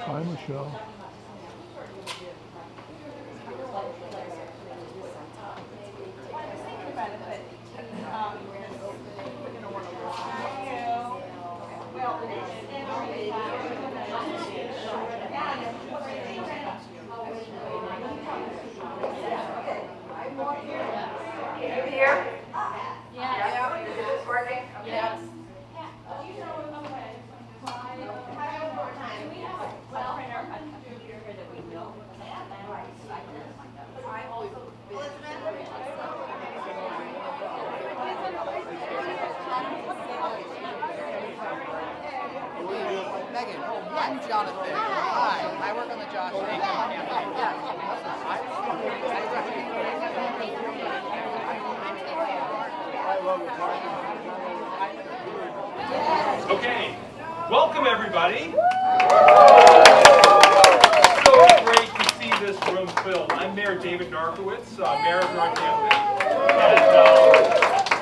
Hi, Michelle. Here? Yeah. Is this working? Okay. Yes. Megan, I'm Jonathan. Hi, I work on the Josh Okay, welcome everybody. So great to see this room filled. I'm Mayor David Narkewicz, Mayor of Northampton,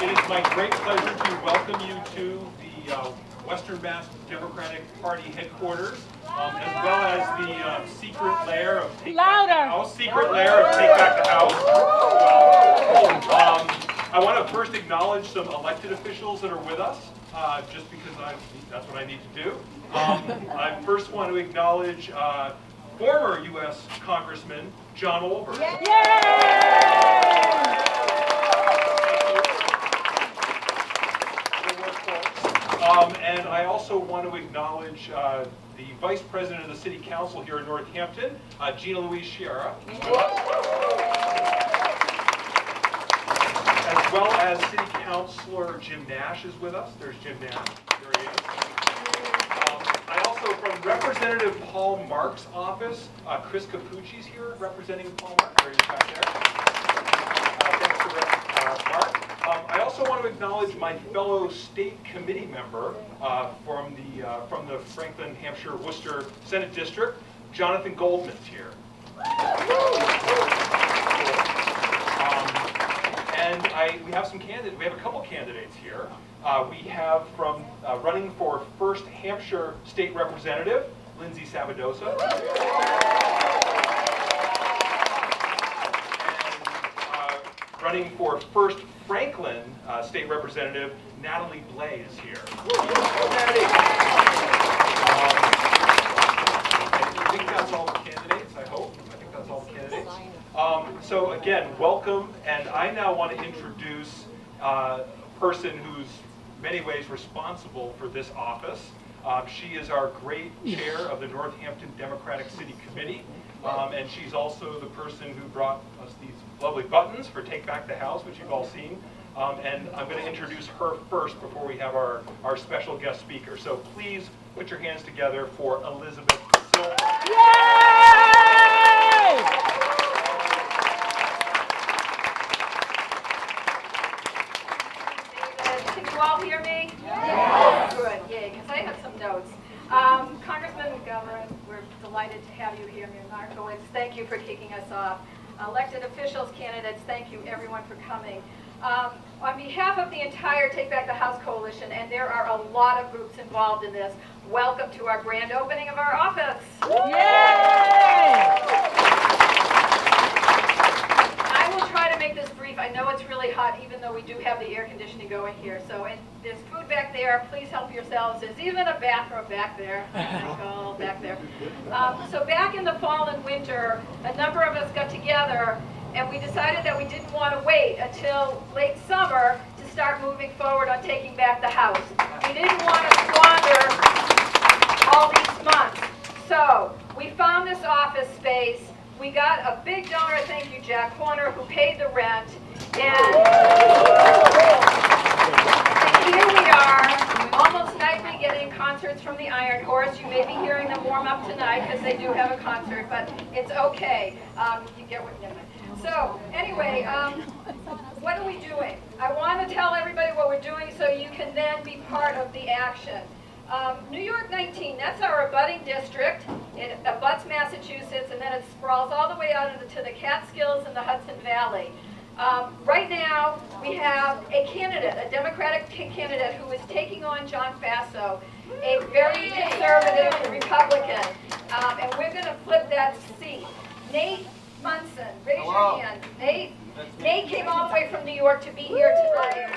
and it is my great pleasure to welcome you to the Western Mass Democratic Party headquarters, as well as the secret lair of Take Back the House. Secret lair of Take Back the House. I want to first acknowledge some elected officials that are with us, just because that's what I need to do. I first want to acknowledge former U.S. Congressman John Olver. And I also want to acknowledge the Vice President of the City Council here in Northampton, Gina Louise Sciarra. As well as City Councilor Jim Nash is with us. There's Jim Nash. There he is. I also, from Representative Paul Mark's office, Chris Capucci's here representing Paul Mark. There he is back there. Thanks to Mark. I also want to acknowledge my fellow state committee member from the Franklin, Hampshire, Worcester Senate District, Jonathan Goldman's here. And we have some candidates. We have a couple candidates here. We have from running for 1st Hampshire State Representative, Lindsay Sabadosa. And running for 1st Franklin State Representative, Natalie Blay is here. Natalie. I think that's all the candidates, I hope. I think that's all the candidates. So again, welcome, and I now want to introduce a person who's in many ways responsible for this office. She is our great chair of the Northampton Democratic City Committee, and she's also the person who brought us these lovely buttons for Take Back the House, which you've all seen. And I'm going to introduce her first before we have our special guest speaker. So please put your hands together for Elizabeth Silver. Can you all hear me? Yes. Good, yay, because I have some notes. Congressman McGovern, we're delighted to have you here, Mayor Narkewicz. Thank you for kicking us off. Elected officials, candidates, thank you everyone for coming. On behalf of the entire Take Back the House coalition, and there are a lot of groups involved in this, welcome to our grand opening of our office. I will try to make this brief. I know it's really hot, even though we do have the air conditioning going here. So there's food back there. Please help yourselves. There's even a bathroom back there. Michael, back there. So back in the fall and winter, a number of us got together, and we decided that we didn't want to wait until late summer to start moving forward on taking back the house. We didn't want to squander all these months. So we found this office space. We got a big donor, thank you, Jack Horner, who paid the rent. And here we are, almost nightly getting concerts from the Iron Horse. You may be hearing them warm up tonight because they do have a concert, but it's okay. You get what you're doing. So anyway, what are we doing? I want to tell everybody what we're doing so you can then be part of the action. New York 19, that's our abutting district. It abuts Massachusetts, and then it sprawls all the way out into the Catskills and the Hudson Valley. Right now, we have a candidate, a Democratic candidate, who is taking on John Faso, a very conservative Republican. And we're going to flip that seat. Nate Munson, raise your hand. Nate came all the way from New York to be here tonight.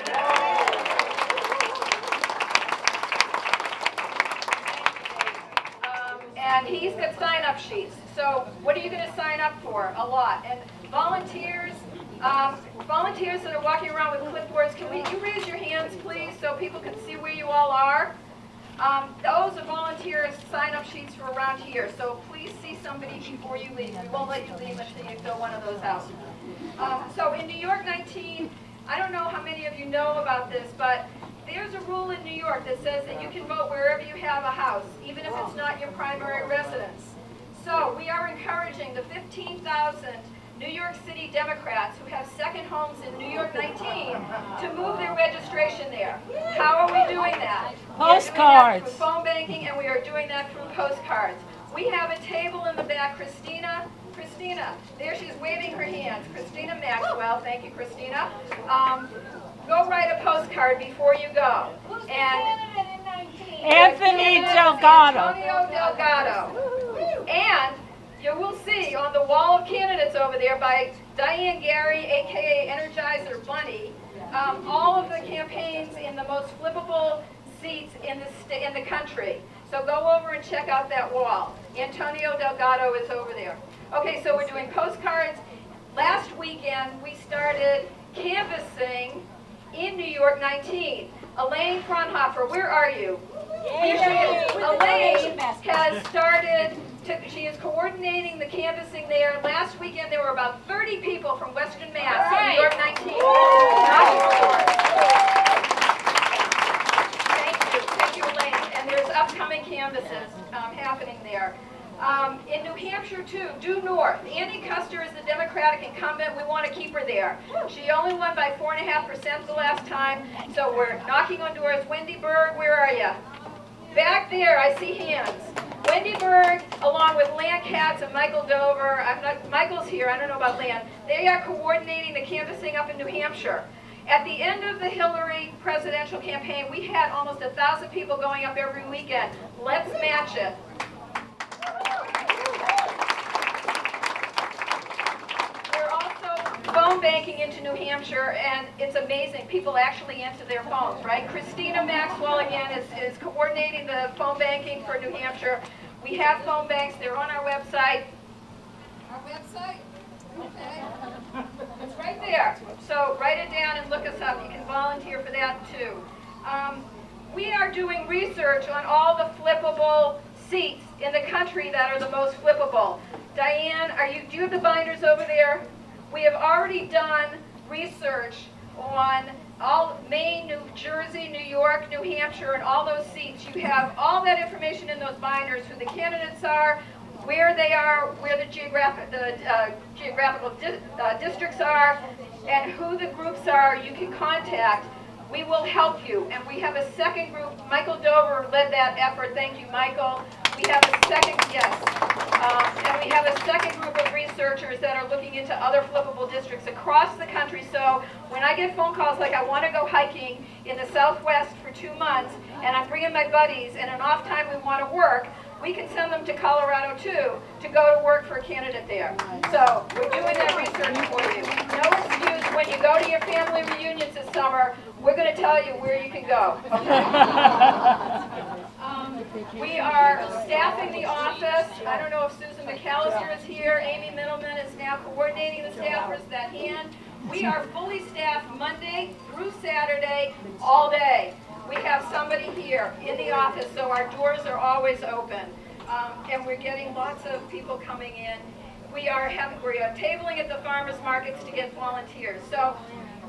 And he's got sign-up sheets. So what are you going to sign up for? A lot. And volunteers that are walking around with clipboards, can you raise your hands, please, so people can see where you all are? Those are volunteers' sign-up sheets for around here. So please see somebody before you leave. We won't let you leave until you fill one of those out. So in New York 19, I don't know how many of you know about this, but there's a rule in New York that says that you can vote wherever you have a house, even if it's not your primary residence. So we are encouraging the 15,000 New York City Democrats who have second homes in New York 19 to move their registration there. How are we doing that? Postcards. We are doing that through phone banking, and we are doing that through postcards. We have a table in the back. Christina, there she's waving her hands. Christina Maxwell, thank you, Christina. Go write a postcard before you go. And Anthony Delgado. Antonio Delgado. And you will see on the wall of candidates over there by Diane Gary, aka Energizer Bunny, all of the campaigns in the most flippable seats in the country. So go over and check out that wall. Antonio Delgado is over there. Okay, so we're doing postcards. Last weekend we started canvassing in New York 19. Elaine Fraunhofer, where are you? Here she is. Elaine has started, she is coordinating the canvassing there. Last weekend there were about 30 people from Western Mass in New York 19. Thank you, Elaine. And there's upcoming canvasses happening there. In New Hampshire, too, due north. Annie Custer is the Democratic incumbent. We want to keep her there. She only won by 4.5% the last time, so we're knocking on doors. Wendy Berg, where are you? Back there, I see hands. Wendy Berg, along with Lan Katz and Michael Dover. Michael's here, I don't know about Lan. They are coordinating the canvassing up in New Hampshire. At the end of the Hillary presidential campaign, we had almost 1,000 people going up every weekend. Let's match it. Phone banking into New Hampshire, and it's amazing. People actually answer their phones, right? Christina Maxwell, again, is coordinating the phone banking for New Hampshire. We have phone banks. They're on our website. Our website? Okay. It's right there. So write it down and look us up. You can volunteer for that, too. We are doing research on all the flippable seats in the country that are the most flippable. Diane, do you have the binders over there? We have already done research on all Maine, New Jersey, New York, New Hampshire, and all those seats. You have all that information in those binders, who the candidates are, where they are, where the geographical districts are, and who the groups are you can contact. We will help you. And we have a second group. Michael Dover led that effort. Thank you, Michael. We have a second, and we have a second group of researchers that are looking into other flippable districts across the country. So when I get phone calls like I want to go hiking in the Southwest for 2 months, and I'm bringing my buddies, and an off time we want to work, we can send them to Colorado too to go to work for a candidate there. So we're doing that research for you. No excuse when you go to your family reunions this summer. We're going to tell you where you can go. Okay? We are staffing the office. I don't know if Susan McAllister is here. Amy Middleman is now coordinating the staffers, that hand. We are fully staffed Monday through Saturday, all day. We have somebody here in the office, so our doors are always open. And we're getting lots of people coming in. We are tabling at the farmers markets to get volunteers. So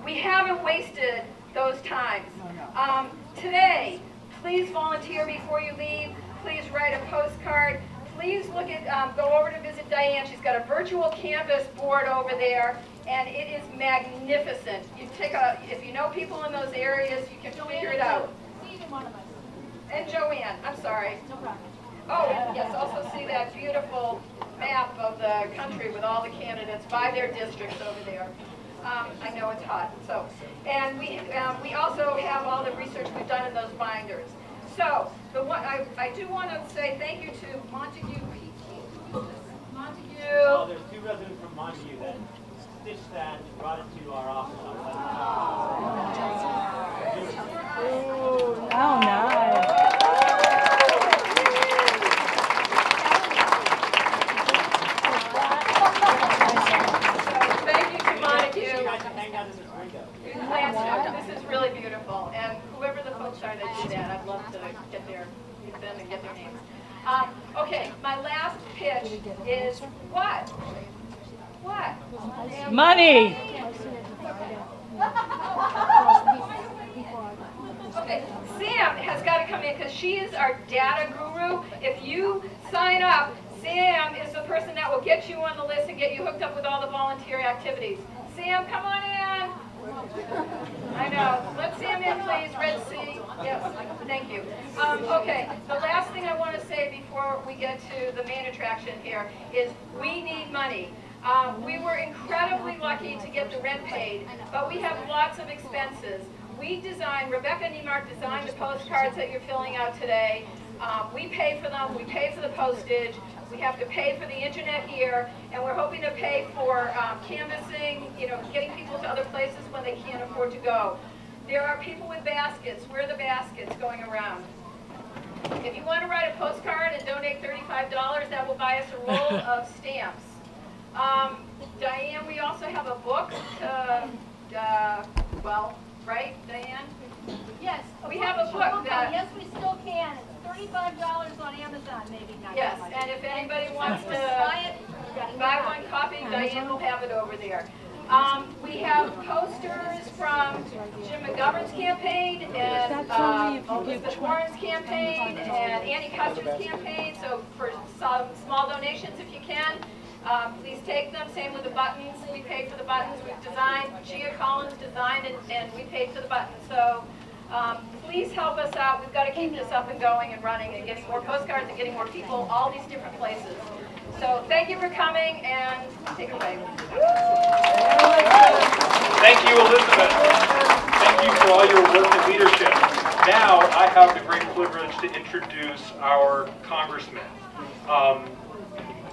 we haven't wasted those times. Today, please volunteer before you leave. Please write a postcard. Please look at, go over to visit Diane. She's got a virtual canvas board over there, and it is magnificent. If you know people in those areas, you can figure it out. And Joanne, I'm sorry. No problem. Oh, yes, also see that beautiful map of the country with all the candidates by their districts over there. I know it's hot. So, and we also have all the research we've done in those binders. So I do want to say thank you to Montague. Montague. Oh, there's two residents from Montague that stitched that and brought it to our office. Oh, nice. Thank you to Montague. You guys can hang out in this window. This is really beautiful, and whoever the folks are that do that, I'd love to get them and get their names. Okay, my last pitch is what? What? Money. Okay, Sam has got to come in because she is our data guru. If you sign up, Sam is the person that will get you on the list and get you hooked up with all the volunteer activities. Sam, come on in. I know. Let Sam in, please. Red Sea. Yes, thank you. Okay, the last thing I want to say before we get to the main attraction here is we need money. We were incredibly lucky to get the rent paid, but we have lots of expenses. Rebecca Niemark designed the postcards that you're filling out today. We pay for them, we pay for the postage, we have to pay for the internet here, and we're hoping to pay for canvassing, getting people to other places when they can't afford to go. There are people with baskets. Where are the baskets going around? If you want to write a postcard and donate $35, that will buy us a roll of stamps. Diane, we also have a book right, Diane? Yes. We have a book that... Yes, we still can. It's $35 on Amazon, maybe not. Yes, and if anybody wants to buy one copy, Diane will have it over there. We have posters from Jim McGovern's campaign and Elizabeth Warren's campaign and Annie Custer's campaign. So for some small donations, if you can, please take them. Same with the buttons. We paid for the buttons. We've designed, Gia Collins designed and we paid for the buttons. So please help us out. We've got to keep this up and going and running and getting more postcards and getting more people all these different places. So thank you for coming and take it away. Thank you, Elizabeth. Thank you for all your work and leadership. Now I have the great privilege to introduce our Congressman.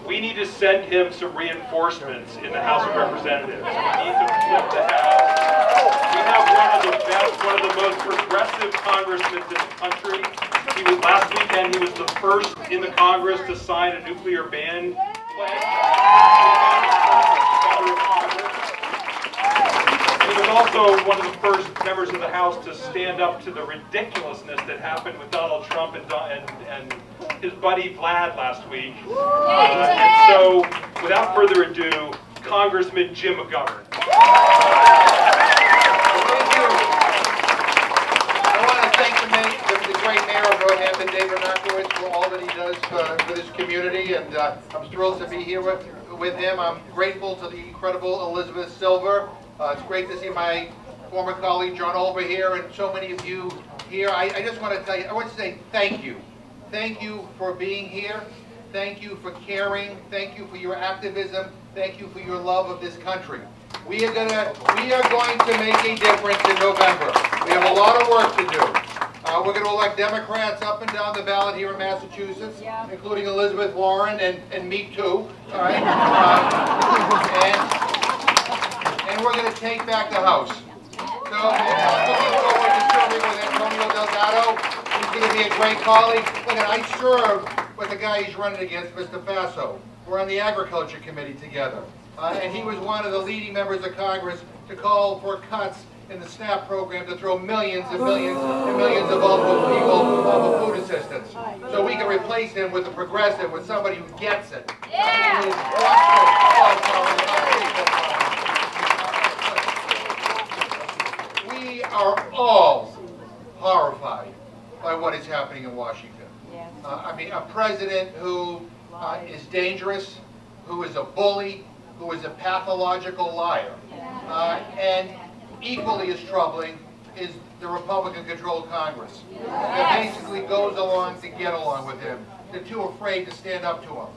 We need to send him some reinforcements in the House of Representatives. We need to flip the House. We have one of the most progressive congressmen in the country. Last weekend, he was the first in the Congress to sign a nuclear ban pledge. He was also one of the first members of the House to stand up to the ridiculousness that happened with Donald Trump and his buddy Vlad last week. And so, without further ado, Congressman Jim McGovern. Thank you. I want to thank the great mayor of Northampton, David Narkewicz, for all that he does for this community, and I'm thrilled to be here with him. I'm grateful to the incredible Elizabeth Silver. It's great to see my former colleague John Olber here, and so many of you here. I just want to tell you, I want to say thank you. Thank you for being here. Thank you for caring. Thank you for your activism. Thank you for your love of this country. We are going to make a difference in November. We have a lot of work to do. We're going to elect Democrats up and down the ballot here in Massachusetts, including Elizabeth Warren and me too. All right, and we're going to take back the House. So I'm looking forward to serving with Antonio Delgado. He's going to be a great colleague. Look, I served with the guy he's running against, Mr. Faso. We're on the Agriculture Committee together. And he was one of the leading members of Congress to call for cuts in the SNAP program to throw millions and millions and millions of vulnerable people off of food assistance. So we can replace him with a progressive, with somebody who gets it. Yeah! We are all horrified by what is happening in Washington. I mean, a president who is dangerous, who is a bully, who is a pathological liar. And equally as troubling is the Republican-controlled Congress that basically goes along to get along with him. They're too afraid to stand up to him.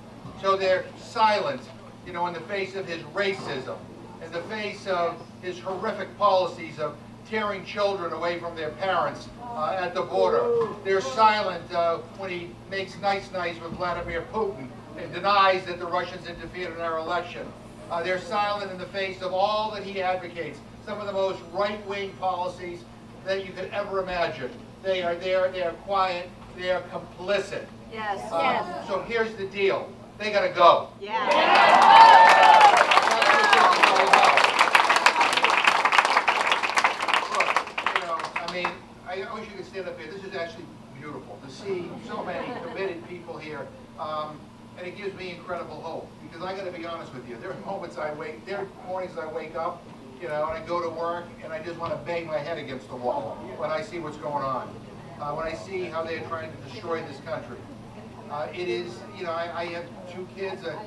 So they're silent, in the face of his racism, in the face of his horrific policies of tearing children away from their parents at the border. They're silent when he makes nice with Vladimir Putin and denies that the Russians interfered in our election. They're silent in the face of all that he advocates, some of the most right-wing policies that you could ever imagine. They are there, they are quiet, they are complicit. Yes. So here's the deal. They gotta go. Yeah. That's what this is all about. Look, you know, I mean, I wish you could stand up here. This is actually beautiful to see so many committed people here. And it gives me incredible hope, because I gotta be honest with you, there are mornings I wake up, you know, and I go to work and I just wanna bang my head against the wall when I see what's going on. When I see how they're trying to destroy this country. It is, you know, I have two kids, a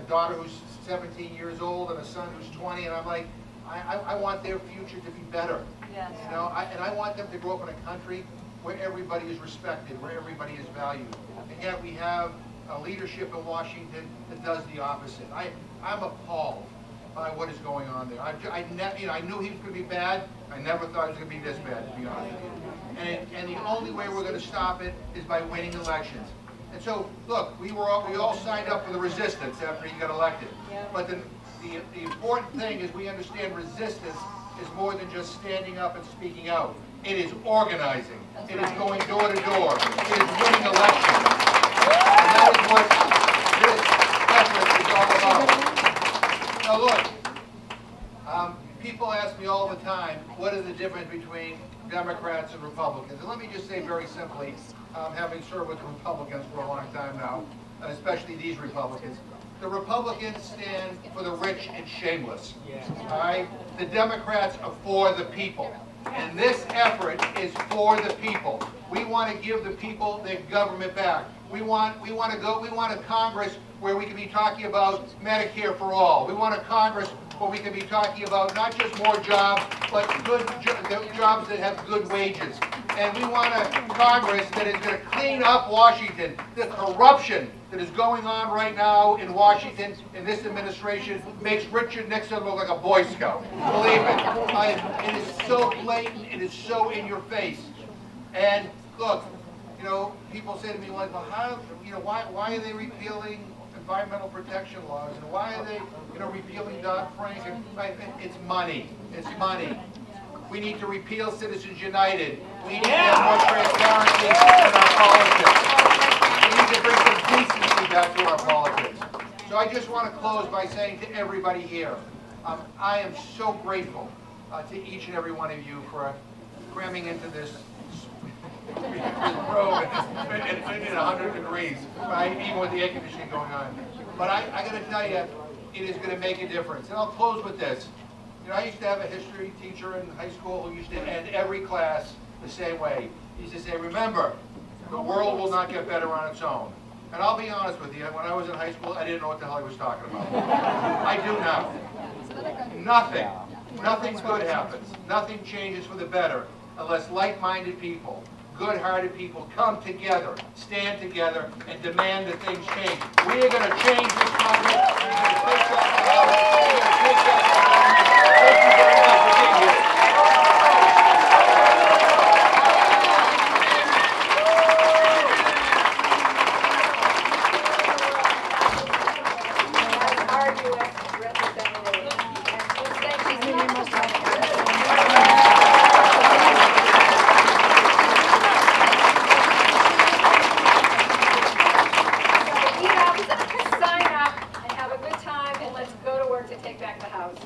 daughter who's 17 years old and a son who's 20, and I'm like, I want their future to be better. Yes. You know, and I want them to grow up in a country where everybody is respected, where everybody is valued. And yet we have a leadership in Washington that does the opposite. I'm appalled by what is going on there. I knew he was going to be bad. I never thought it was going to be this bad, to be honest with you. And the only way we're going to stop it is by winning elections. And so, look, we all signed up for the resistance after he got elected. But the important thing is we understand resistance is more than just standing up and speaking out. It is organizing. It is going door to door. It is winning elections. And that is what this effort is all about. Now look, people ask me all the time, what is the difference between Democrats and Republicans? And let me just say very simply, having served with the Republicans for a long time now, especially these Republicans, the Republicans stand for the rich and shameless. All right? The Democrats are for the people. And this effort is for the people. We want to give the people their government back. We want a Congress where we can be talking about Medicare for all. We want a Congress where we can be talking about not just more jobs, but good jobs that have good wages. And we want a Congress that is going to clean up Washington. The corruption that is going on right now in Washington in this administration makes Richard Nixon look like a Boy Scout. Believe me. It is so blatant. It is so in your face. And look, you know, people say to me like, well, how, you know, why are they repealing environmental protection laws, and why are they, you know, repealing Dodd-Frank? It's money. It's money. We need to repeal Citizens United. We need to have more transparency in our politics. We need to bring some decency back to our politics. So I just want to close by saying to everybody here, I am so grateful to each and every one of you for cramming into this room in 100 degrees, right? Even with the air conditioning going on. But I got to tell you, it is going to make a difference. And I'll close with this. You know, I used to have a history teacher in high school who used to end every class the same way. He used to say, remember, the world will not get better on its own. And I'll be honest with you, when I was in high school, I didn't know what the hell he was talking about. I do now. Nothing good happens. Nothing changes for the better unless like-minded people, good-hearted people come together, stand together, and demand that things change. We are going to change this Congress. We're going to take back the House. We're going to take back the government. Thank you very much for being here. Our U.S. representative. And thank you. Sign up and have a good time, and let's go to work to take back the House.